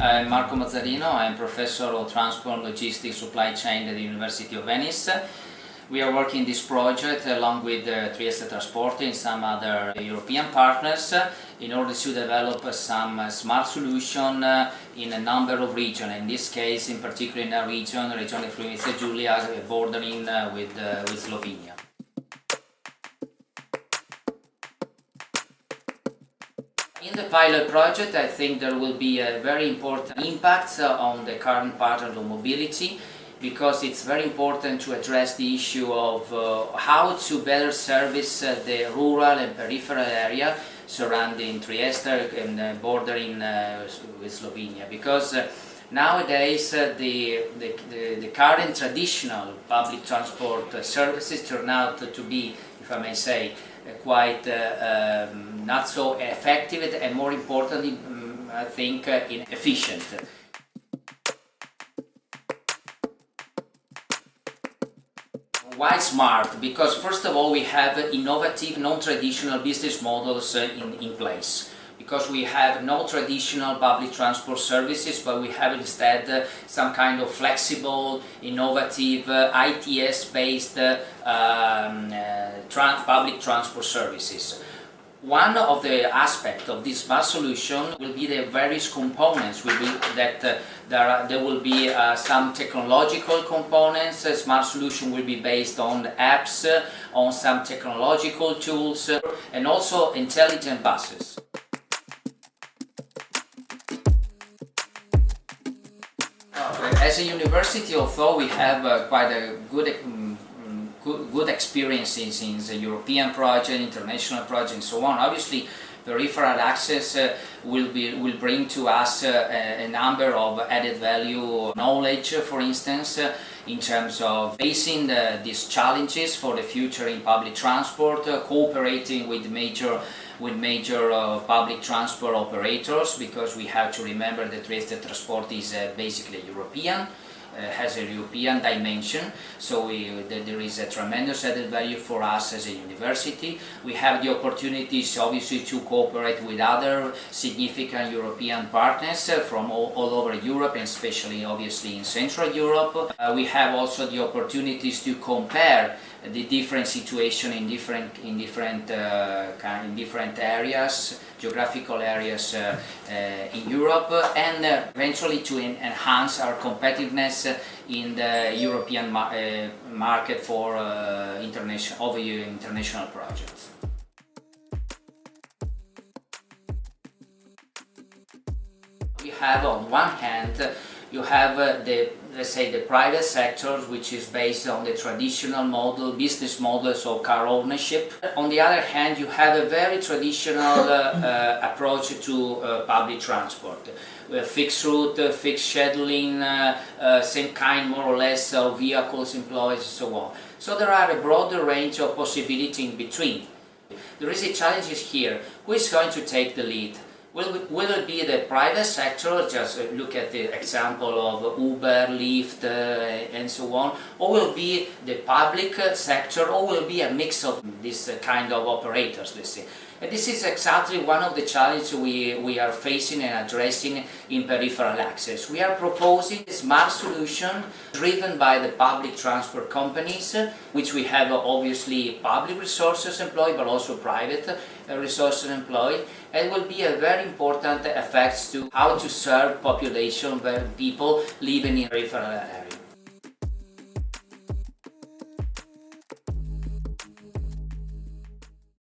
I'm Marco Mazzarino. I'm Professor of Transport, Logistics, Supply Chain at the University of Venice. We are working this project along with Trieste Trasporti and some other European partners in order to develop some smart solution in a number of regions. In this case, in particular in a region Friuli, Giulia, bordering with Slovenia. In the pilot project, I think there will be a very important impact on the current pattern of mobility, because it's very important to address the issue of how to better service the rural and peripheral area surrounding Trieste and bordering with Slovenia. Because nowadays the current traditional public transport services turn out to be, if I may say, quite not so effective and, more importantly, I think, inefficient. Why smart? Because first of all we have innovative, non-traditional business models in place. Because we have no traditional public transport services, but we have instead some kind of flexible, innovative, ITS-based public transport services. One of the aspects of this smart solution will be the various components. There will be some technological components. A smart solution will be based on apps, on some technological tools, and also intelligent buses. As a university, although we have quite a good experiences in the European project, international project, and so on, obviously Peripheral Access will bring to us a number of added value knowledge, for instance, in terms of facing these challenges for the future in public transport, cooperating with major public transport operators, because we have to remember that Trieste Trasporti is basically European, has a European dimension, so there is a tremendous added value for us as a university. We have the opportunities obviously to cooperate with other significant European partners from all over Europe, and especially obviously in Central Europe. We have also the opportunities to compare the different situation in different areas, geographical areas in Europe, and eventually to enhance our competitiveness in the European market for international projects. We have on one hand, you have let's say the private sector, which is based on the traditional business models of car ownership. On the other hand, you have a very traditional approach to public transport. Fixed route, fixed scheduling, same kind more or less of vehicles, employees, and so on. So there are a broader range of possibilities in between. There is a challenge here. Who is going to take the lead? Will it be the private sector, just look at the example of Uber, Lyft, and so on, or will it be the public sector, or will it be a mix of this kind of operators, let's say. And this is exactly one of the challenges we are facing and addressing in Peripheral Access. We are proposing a smart solution driven by the public transport companies, which we have obviously public resources employed, but also private resources employed, and will be a very important effect to how to serve population, people living in peripheral areas.